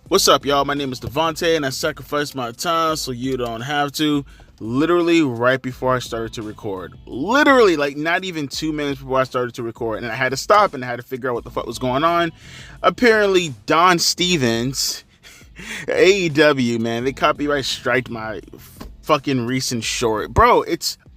What's up, y'all? My name is Devontae, and I sacrificed my time so you don't have to. Literally right before I started to record. Literally, like not even 2 minutes before I started to record. And I had to stop and I had to figure out what the fuck was going on. Apparently, Don Stevens, AEW, man, they copyright striked my fucking recent short. Bro,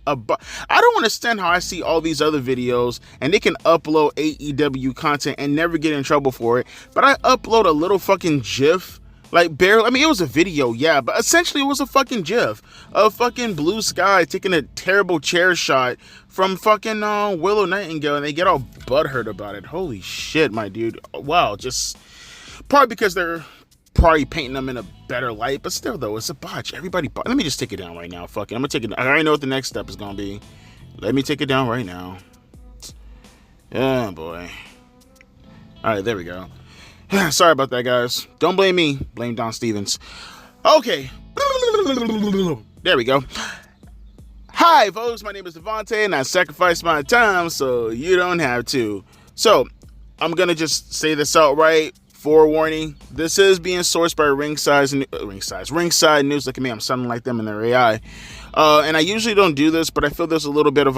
I don't understand how I see all these other videos and they can upload AEW content and never get in trouble for it. But I upload a little fucking GIF, like barely. I mean, it was a video, yeah, but essentially it was a fucking GIF of fucking Blue Sky taking a terrible chair shot from fucking Willow Nightingale, and they get all butthurt about it. Holy shit, my dude. Wow, just probably because they're probably painting them in a better light, but still though, it's a botch. Let me just take it down right now. Fuck it, I'm gonna take it. I already know what the next step is gonna be. Let me take it down right now. Yeah, boy. All right, there we go. Sorry about that, guys. Don't blame me. Blame Don Stevens. Okay. There we go. Hi, folks. My name is Devontae, and I sacrificed my time so you don't have to. So, I'm gonna just say this outright. Forewarning, this is being sourced by Ringside News. Look at me, I'm sounding like them in their AI. And I usually don't do this, but I feel there's a little bit of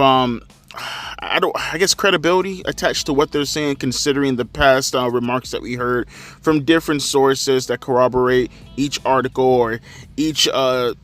I guess credibility attached to what they're saying, considering the past remarks that we heard from different sources that corroborate each article or each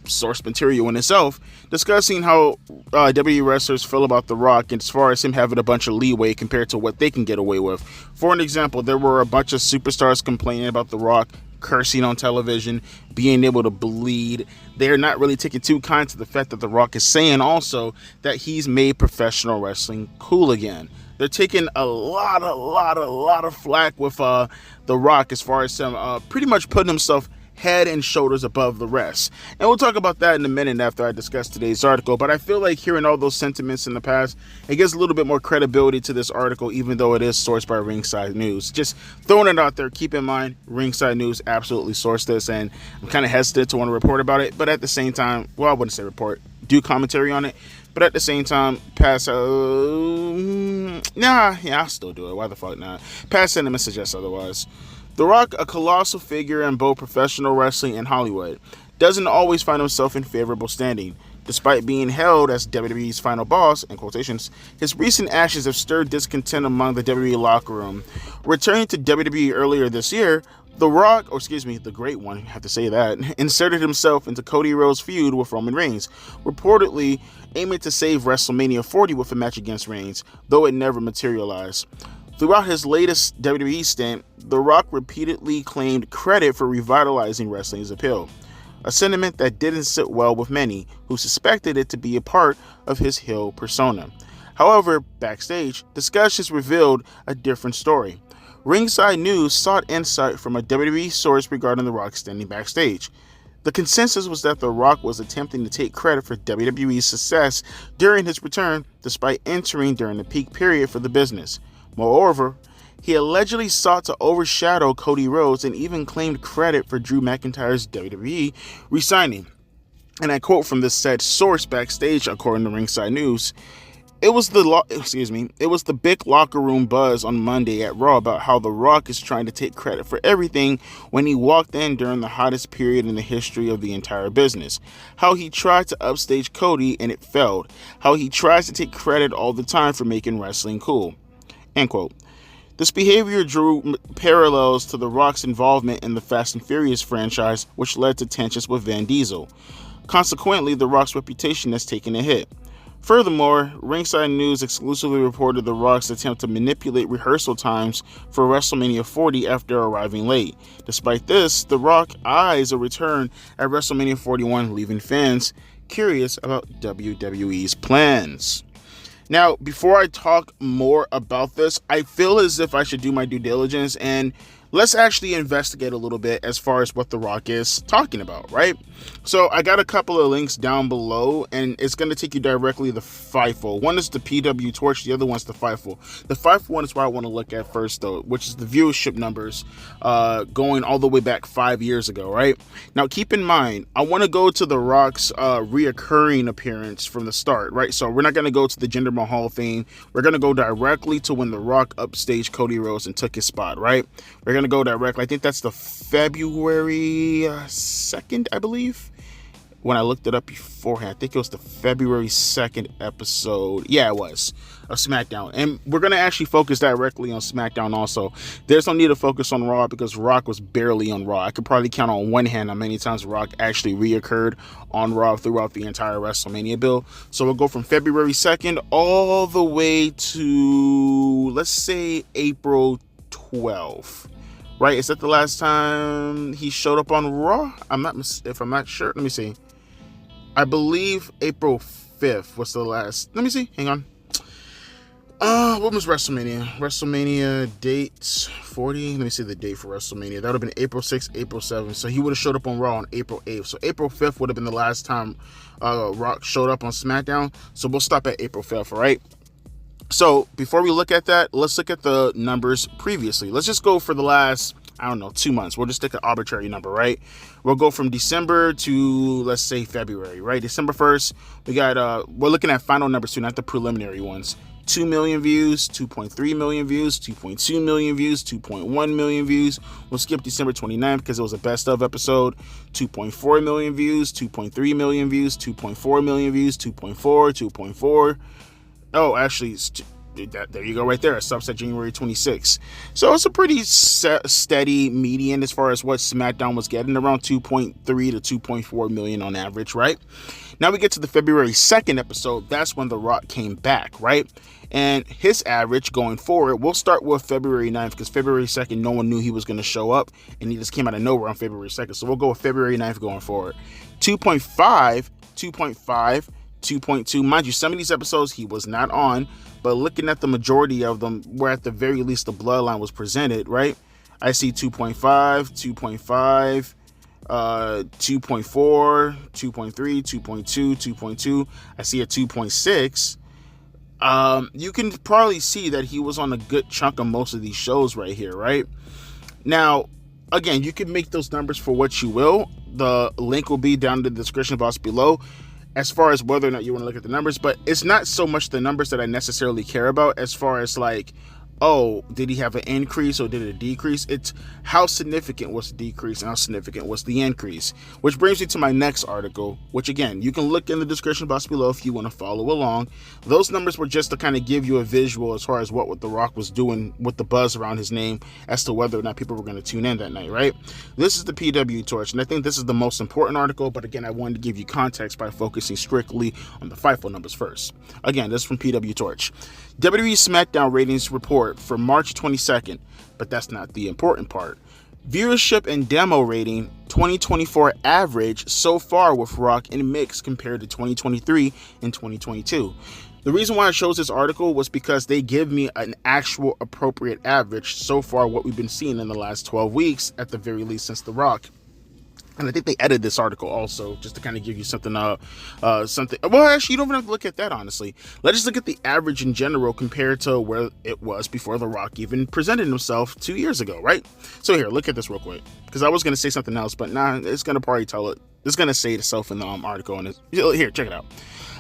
source material in itself, discussing how WWE wrestlers feel about The Rock as far as him having a bunch of leeway compared to what they can get away with. For an example, there were a bunch of superstars complaining about The Rock cursing on television, being able to bleed. They're not really taking too kind to the fact that The Rock is saying also that he's made professional wrestling cool again. They're taking a lot of flack with The Rock as far as him pretty much putting himself head and shoulders above the rest. And we'll talk about that in a minute after I discuss today's article. But I feel like hearing all those sentiments in the past, it gives a little bit more credibility to this article, even though it is sourced by Ringside News. Just throwing it out there. Keep in mind, Ringside News absolutely sourced this, and I'm kind of hesitant to want to report about it. But at the same time, well, I wouldn't say report, do commentary on it. But at the same time, I'll still do it. Why the fuck not? Pass sentiment suggests otherwise. The Rock, a colossal figure in both professional wrestling and Hollywood, doesn't always find himself in favorable standing. Despite being hailed as WWE's final boss, in quotations, his recent actions have stirred discontent among the WWE locker room. Returning to WWE earlier this year, the Great One, I have to say that, inserted himself into Cody Rhodes' feud with Roman Reigns, reportedly aiming to save WrestleMania 40 with a match against Reigns, though it never materialized. Throughout his latest WWE stint, The Rock repeatedly claimed credit for revitalizing wrestling's appeal, a sentiment that didn't sit well with many who suspected it to be a part of his heel persona. However, backstage, discussions revealed a different story. Ringside News sought insight from a WWE source regarding The Rock standing backstage. The consensus was that The Rock was attempting to take credit for WWE's success during his return, despite entering during the peak period for the business. Moreover, he allegedly sought to overshadow Cody Rhodes and even claimed credit for Drew McIntyre's WWE re-signing. And I quote from this said source backstage, according to Ringside News, it was the big locker room buzz on Monday at Raw about how The Rock is trying to take credit for everything when he walked in during the hottest period in the history of the entire business. How he tried to upstage Cody and it failed. How he tries to take credit all the time for making wrestling cool. End quote. This behavior drew parallels to The Rock's involvement in the Fast and Furious franchise, which led to tensions with Vin Diesel. Consequently, The Rock's reputation has taken a hit. Furthermore, Ringside News exclusively reported The Rock's attempt to manipulate rehearsal times for WrestleMania 40 after arriving late. Despite this, The Rock eyes a return at WrestleMania 41, leaving fans curious about WWE's plans. Now, before I talk more about this, I feel as if I should do my due diligence and let's actually investigate a little bit as far as what The Rock is talking about, right? So I got a couple of links down below, and it's going to take you directly to the FIFO. One is the PW Torch, the other one's the FIFO. The FIFO one is what I want to look at first, though, which is the viewership numbers going all the way back 5 years ago, right? Now, keep in mind, I want to go to The Rock's reoccurring appearance from the start, right? So we're not going to go to the Jinder Mahal thing. We're going to go directly to when The Rock upstaged Cody Rhodes and took his spot, right? We're going going to go directly. I think that's the February 2nd, I believe. When I looked it up beforehand, I think it was the February 2nd episode. Yeah, it was, of Smackdown. And we're going to actually focus directly on Smackdown also. There's no need to focus on Raw because Rock was barely on Raw. I could probably count on one hand how many times Rock actually reoccurred on Raw throughout the entire WrestleMania bill. So we'll go from February 2nd all the way to, let's say, April 12th. Right? Is that the last time he showed up on Raw? If I'm not sure. Let me see. I believe April 5th was the last. Let me see. Hang on. What was WrestleMania? WrestleMania dates 40. Let me see the date for WrestleMania. That would have been April 6th, April 7th. So he would have showed up on Raw on April 8th. So April 5th would have been the last time Rock showed up on SmackDown. So we'll stop at April 5th, all right? So before we look at that, let's look at the numbers previously. Let's just go for the last, 2 months. We'll just take an arbitrary number, right? We'll go from December to, let's say, February, right? December 1st, we got, we're looking at final numbers too, not the preliminary ones. 2 million views, 2.3 million views, 2.2 million views, 2.1 million views. We'll skip December 29th because it was a best of episode. 2.4 million views, 2.3 million views, 2.4 million views, 2.4, 2.4. Oh, actually, there you go right there. It stops at January 26th. So it's a pretty steady median as far as what SmackDown was getting, around 2.3 to 2.4 million on average, right? Now we get to the February 2nd episode. That's when The Rock came back, right? And his average going forward, we'll start with February 9th because February 2nd, no one knew he was going to show up, and he just came out of nowhere on February 2nd. So we'll go with February 9th going forward. 2.5, 2.5, 2.2. Mind you, some of these episodes he was not on, but looking at the majority of them, where at the very least the bloodline was presented, right? I see 2.5, 2.5, 2.4, 2.3, 2.2, 2.2. I see a 2.6. You can probably see that he was on a good chunk of most of these shows right here, right? Now, again, you can make those numbers for what you will. The link will be down in the description box below as far as whether or not you want to look at the numbers, but it's not so much the numbers that I necessarily care about as far as like, oh, did he have an increase or did it decrease? It's how significant was the decrease and how significant was the increase. Which brings me to my next article, which again, you can look in the description box below if you want to follow along. Those numbers were just to kind of give you a visual as far as what The Rock was doing with the buzz around his name as to whether or not people were going to tune in that night, right? This is the PW Torch, and I think this is the most important article, but again, I wanted to give you context by focusing strictly on the FIFO numbers first. Again, this is from PW Torch. WWE Smackdown ratings report for March 22nd, but that's not the important part. Viewership and demo rating 2024 average so far with Rock and Mix compared to 2023 and 2022. The reason why I chose this article was because they give me an actual appropriate average so far what we've been seeing in the last 12 weeks at the very least since The Rock. And I think they edited this article also just to kind of give you something, well, actually, you don't even have to look at that, honestly. Let's just look at the average in general compared to where it was before The Rock even presented himself 2 years ago, right? So here, look at this real quick, because I was going to say something else, but nah, it's going to probably tell it. It's going to say it itself in the article. And here, check it out.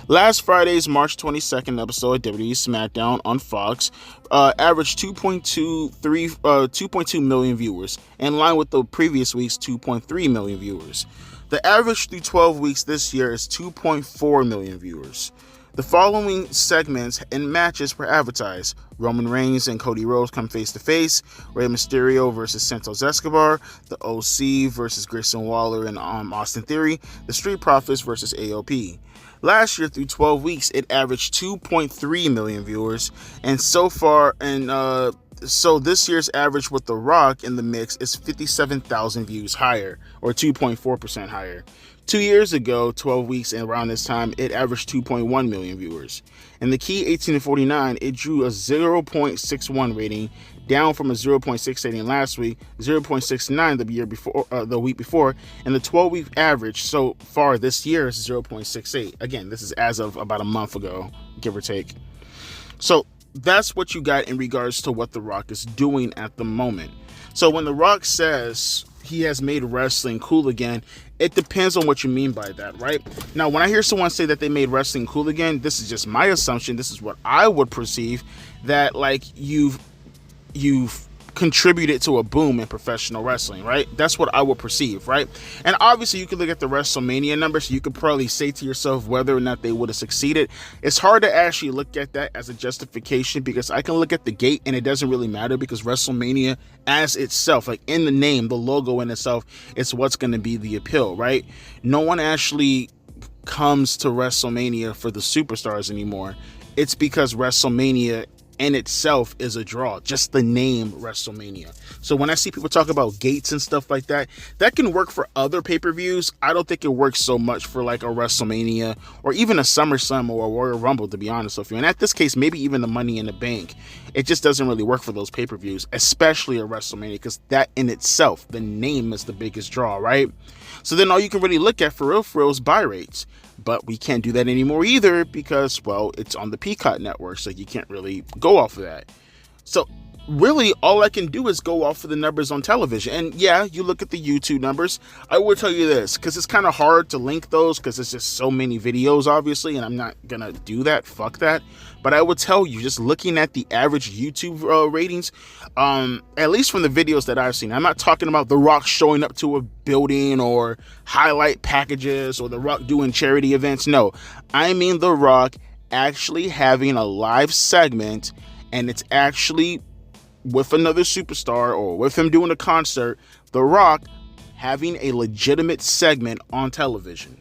Last Friday's March 22nd episode of WWE Smackdown on Fox averaged 2.2 million viewers, in line with the previous week's 2.3 million viewers. The average through 12 weeks this year is 2.4 million viewers. The following segments and matches were advertised. Roman Reigns and Cody Rhodes come face-to-face. Rey Mysterio versus Santos Escobar. The OC versus Grayson Waller and Austin Theory. The Street Profits versus AOP. Last year, through 12 weeks, it averaged 2.3 million viewers. And so far, so this year's average with The Rock in the mix is 57,000 views higher, or 2.4% higher. 2 years ago, 12 weeks and around this time, it averaged 2.1 million viewers. In the key 18 to 49, it drew a 0.61 rating, down from a 0.6 rating last week, 0.69 the week before, and the 12-week average so far this year is 0.68. Again, this is as of about a month ago, give or take. So that's what you got in regards to what The Rock is doing at the moment. So when The Rock says he has made wrestling cool again, it depends on what you mean by that, right? Now, when I hear someone say that they made wrestling cool again, this is just my assumption. This is what I would perceive, that like you've contributed to a boom in professional wrestling, right? That's what I would perceive, right? And obviously you can look at the WrestleMania numbers, so you could probably say to yourself whether or not they would have succeeded. It's hard to actually look at that as a justification, because I can look at the gate and it doesn't really matter, because WrestleMania as itself, like in the name, the logo in itself, it's what's going to be the appeal, right? No one actually comes to WrestleMania for the superstars anymore. It's because WrestleMania in itself is a draw, just the name WrestleMania. So when I see people talk about gates and stuff like that, that can work for other pay-per-views. I don't think it works so much for like a WrestleMania or even a SummerSlam or a Royal Rumble, to be honest with you. And at this case, maybe even the Money in the Bank. It just doesn't really work for those pay-per-views, especially a WrestleMania, because that in itself, the name is the biggest draw, right? So then all you can really look at for real is buy rates. But we can't do that anymore either, because, well, it's on the Peacock network, so you can't really go off of that. So really all I can do is go off of the numbers on television. And yeah, you look at the YouTube numbers. I will tell you this, because it's kind of hard to link those, because it's just so many videos, obviously, and I'm not gonna do that. Fuck that. But I will tell you, just looking at the average YouTube ratings, at least from the videos that I've seen, I'm not talking about The Rock showing up to a building or highlight packages or The Rock doing charity events. No, I mean The Rock actually having a live segment, and it's actually with another superstar or with him doing a concert, The Rock having a legitimate segment on television.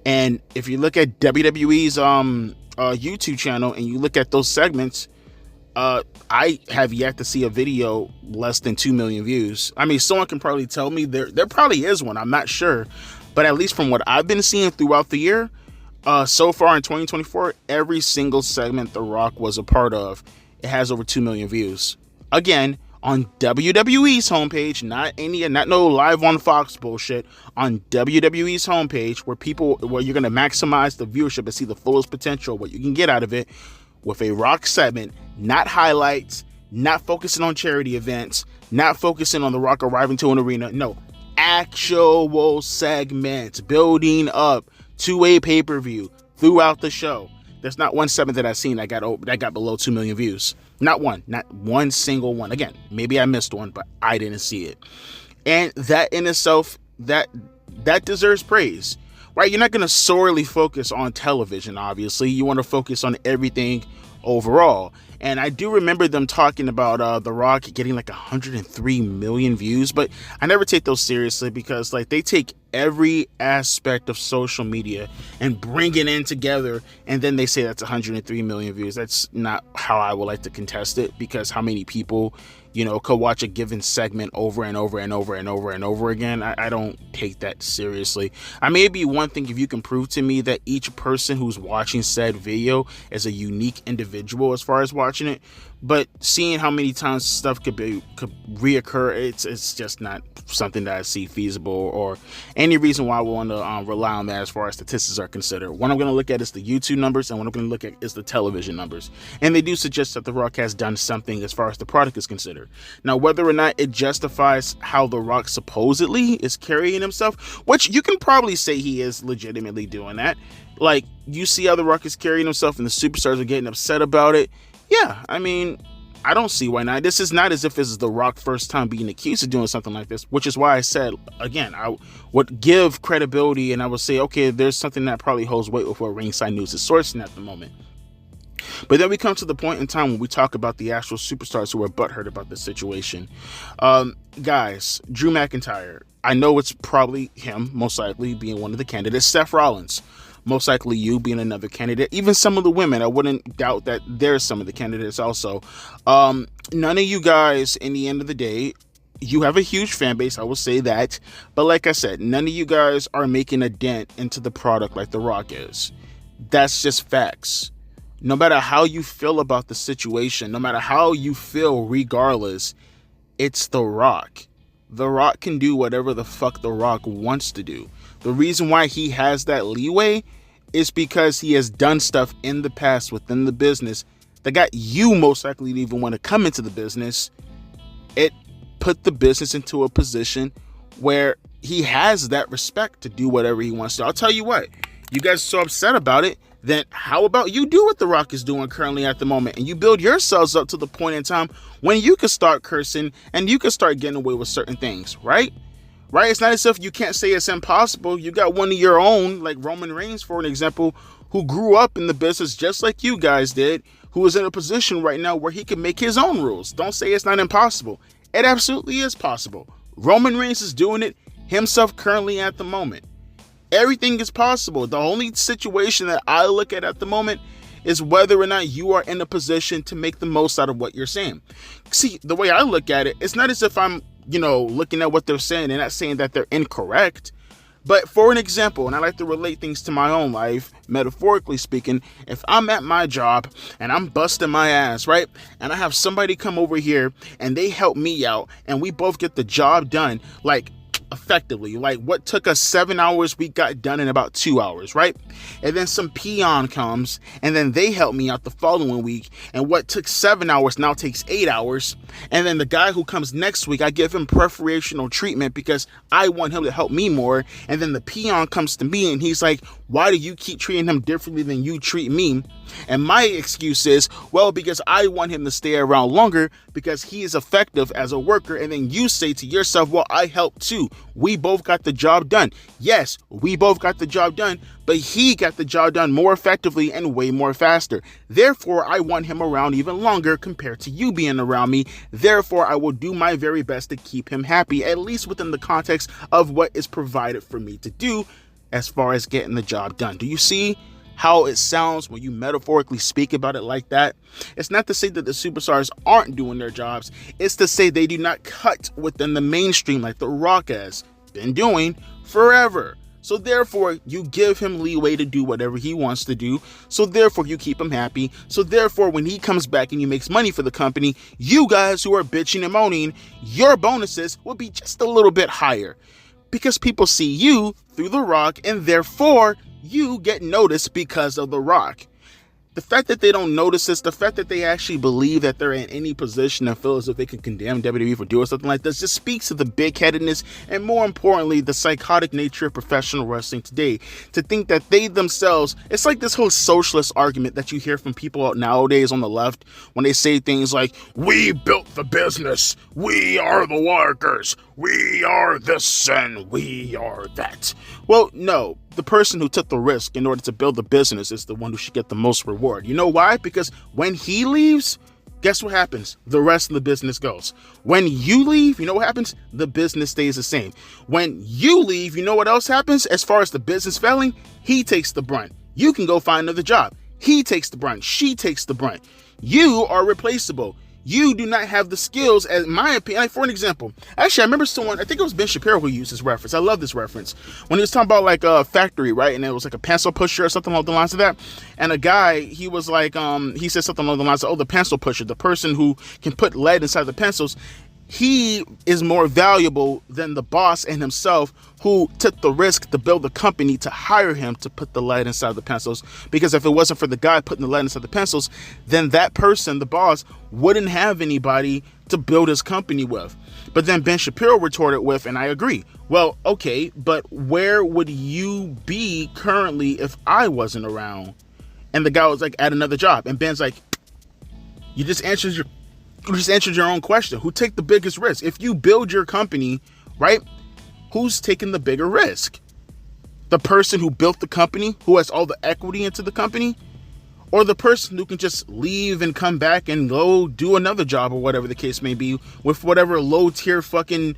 And if you look at WWE's YouTube channel and you look at those segments, I have yet to see a video less than 2 million views. I mean, someone can probably tell me there probably is one. I'm not sure. But at least from what I've been seeing throughout the year, so far in 2024, every single segment The Rock was a part of, it has over 2 million views. Again, on WWE's homepage, not no live on Fox bullshit, on WWE's homepage, where you're gonna maximize the viewership and see the fullest potential, what you can get out of it, with a Rock segment, not highlights, not focusing on charity events, not focusing on The Rock arriving to an arena. No, actual segments building up to a pay-per-view throughout the show. There's not one segment that I've seen that got below 2 million views. Not one single one. Again, maybe I missed one, but I didn't see it. And that in itself, that deserves praise, right? You're not going to solely focus on television, obviously. You want to focus on everything overall. And I do remember them talking about The Rock getting like 103 million views, but I never take those seriously, because like they take every aspect of social media and bring it in together, and then they say that's 103 million views. That's not how I would like to contest it, because how many people, could watch a given segment over and over and over and over and over again? I don't take that seriously. I may be one thing if you can prove to me that each person who's watching said video is a unique individual as far as watching it, but seeing how many times stuff could reoccur, it's just not something that I see feasible or any reason why I want to rely on that as far as statistics are considered. What I'm going to look at is the YouTube numbers, and what I'm going to look at is the television numbers. And they do suggest that The Rock has done something as far as the product is considered. Now, whether or not it justifies how The Rock supposedly is carrying himself, which you can probably say he is legitimately doing that. Like, you see how The Rock is carrying himself and the superstars are getting upset about it. Yeah, I mean, I don't see why not. This is not as if this is The Rock's first time being accused of doing something like this, which is why I said, again, I would give credibility and I would say, okay, there's something that probably holds weight with what Ringside News is sourcing at the moment. But then we come to the point in time when we talk about the actual superstars who are butthurt about this situation. Guys, Drew McIntyre, I know it's probably him, most likely being one of the candidates. Seth Rollins, most likely you being another candidate. Even some of the women, I wouldn't doubt that there's some of the candidates also. None of you guys, in the end of the day, you have a huge fan base, I will say that. But like I said, none of you guys are making a dent into the product like The Rock is. That's just facts. No matter how you feel about the situation, no matter how you feel regardless, it's The Rock. The Rock can do whatever the fuck The Rock wants to do. The reason why he has that leeway is because he has done stuff in the past within the business that got you most likely to even want to come into the business. It put the business into a position where he has that respect to do whatever he wants to. I'll tell you what, you guys are so upset about it. then how about you do what The Rock is doing currently at the moment, and you build yourselves up to the point in time when you can start cursing and you can start getting away with certain things, right? Right? It's not as if you can't say it's impossible. You got one of your own, like Roman Reigns, for an example, who grew up in the business just like you guys did, who is in a position right now where he can make his own rules. Don't say it's not impossible. It absolutely is possible. Roman Reigns is doing it himself currently at the moment. Everything is possible. The only situation that I look at the moment is whether or not you are in a position to make the most out of what you're saying. See, the way I look at it, it's not as if I'm, looking at what they're saying and not saying that they're incorrect. But for an example, and I like to relate things to my own life, metaphorically speaking, if I'm at my job and I'm busting my ass, right? And I have somebody come over here and they help me out and we both get the job done, like effectively, like what took us 7 hours, we got done in about 2 hours, right? And then some peon comes and then they help me out the following week, and what took 7 hours now takes 8 hours. And then the guy who comes next week, I give him preferential treatment because I want him to help me more. And then the peon comes to me and he's like, why do you keep treating him differently than you treat me? And my excuse is, well, because I want him to stay around longer because he is effective as a worker. And then you say to yourself, well, I help too. We both got the job done. Yes, we both got the job done, but he got the job done more effectively and way more faster. Therefore, I want him around even longer compared to you being around me. Therefore, I will do my very best to keep him happy, at least within the context of what is provided for me to do as far as getting the job done. Do you see how it sounds when you metaphorically speak about it like that? It's not to say that the superstars aren't doing their jobs. It's to say they do not cut within the mainstream like The Rock has been doing forever. So therefore, you give him leeway to do whatever he wants to do. So therefore, you keep him happy. So therefore, when he comes back and he makes money for the company, you guys who are bitching and moaning, your bonuses will be just a little bit higher. Because people see you through The Rock, and therefore, you get noticed because of The Rock. The fact that they don't notice this, the fact that they actually believe that they're in any position and feel as if they can condemn WWE for doing something like this, just speaks to the big-headedness and, more importantly, the psychotic nature of professional wrestling today. To think that they themselves, it's like this whole socialist argument that you hear from people out nowadays on the left when they say things like, we built the business, we are the workers, we are this and we are that. Well, no. The person who took the risk in order to build the business is the one who should get the most reward. You know why? Because when he leaves, guess what happens? The rest of the business goes. When you leave, you know what happens? The business stays the same. When you leave, you know what else happens? As far as the business failing, he takes the brunt. You can go find another job. He takes the brunt. She takes the brunt. You are replaceable. You do not have the skills, as my opinion. Like, for an example, actually, I remember someone, I think it was Ben Shapiro who used this reference. I love this reference. When he was talking about like a factory, right? And it was like a pencil pusher or something along the lines of that. And a guy, he was like, he said something along the lines of, oh, the pencil pusher, the person who can put lead inside the pencils, he is more valuable than the boss and himself who took the risk to build the company to hire him to put the lead inside the pencils. Because if it wasn't for the guy putting the lead inside the pencils, then that person, the boss, wouldn't have anybody to build his company with. But then Ben Shapiro retorted with, and I agree, well, okay, but where would you be currently if I wasn't around? And the guy was like, at another job. And Ben's like, you just answered your own question. Who take the biggest risk? If you build your company, right, who's taking the bigger risk? The person who built the company, who has all the equity into the company, or the person who can just leave and come back and go do another job or whatever the case may be with whatever low tier fucking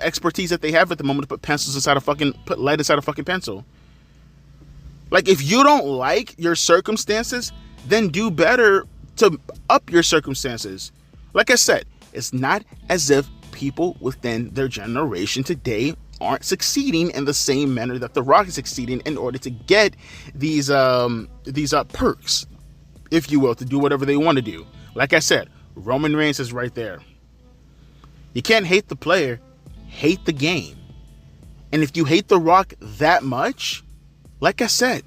expertise that they have at the moment to put lead inside a fucking pencil. Like, if you don't like your circumstances, then do better to up your circumstances. Like I said, it's not as if people within their generation today aren't succeeding in the same manner that The Rock is succeeding in order to get these perks, if you will, to do whatever they want to do. Like I said, Roman Reigns is right there. You can't hate the player, hate the game. And if you hate The Rock that much, like I said,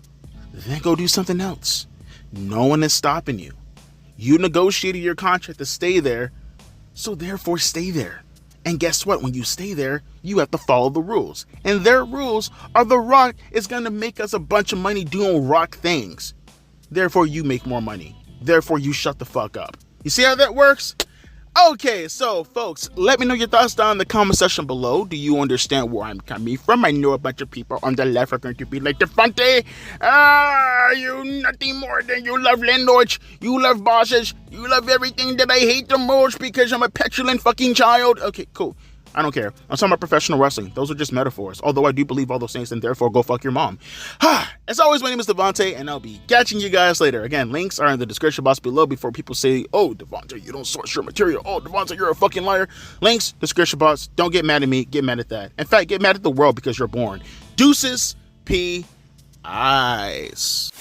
then go do something else. No one is stopping you. You negotiated your contract to stay there, so therefore stay there. And guess what? When you stay there, you have to follow the rules. And their rules are The Rock is going to make us a bunch of money doing Rock things. Therefore, you make more money. Therefore, you shut the fuck up. You see how that works? Okay, so folks, let me know your thoughts down in the comment section below. Do you understand where I'm coming from? I know a bunch of people on the left are going to be like, Devontae, you nothing more than you love landlords, you love bosses, you love everything that I hate the most because I'm a petulant fucking child. Okay, cool. I don't care. I'm talking about professional wrestling. Those are just metaphors. Although I do believe all those things, and therefore go fuck your mom. As always, my name is Devontae, and I'll be catching you guys later. Again, links are in the description box below before people say, oh, Devontae, you don't source your material. Oh, Devontae, you're a fucking liar. Links, description box. Don't get mad at me. Get mad at that. In fact, get mad at the world because you're born. Deuces, P. Eyes.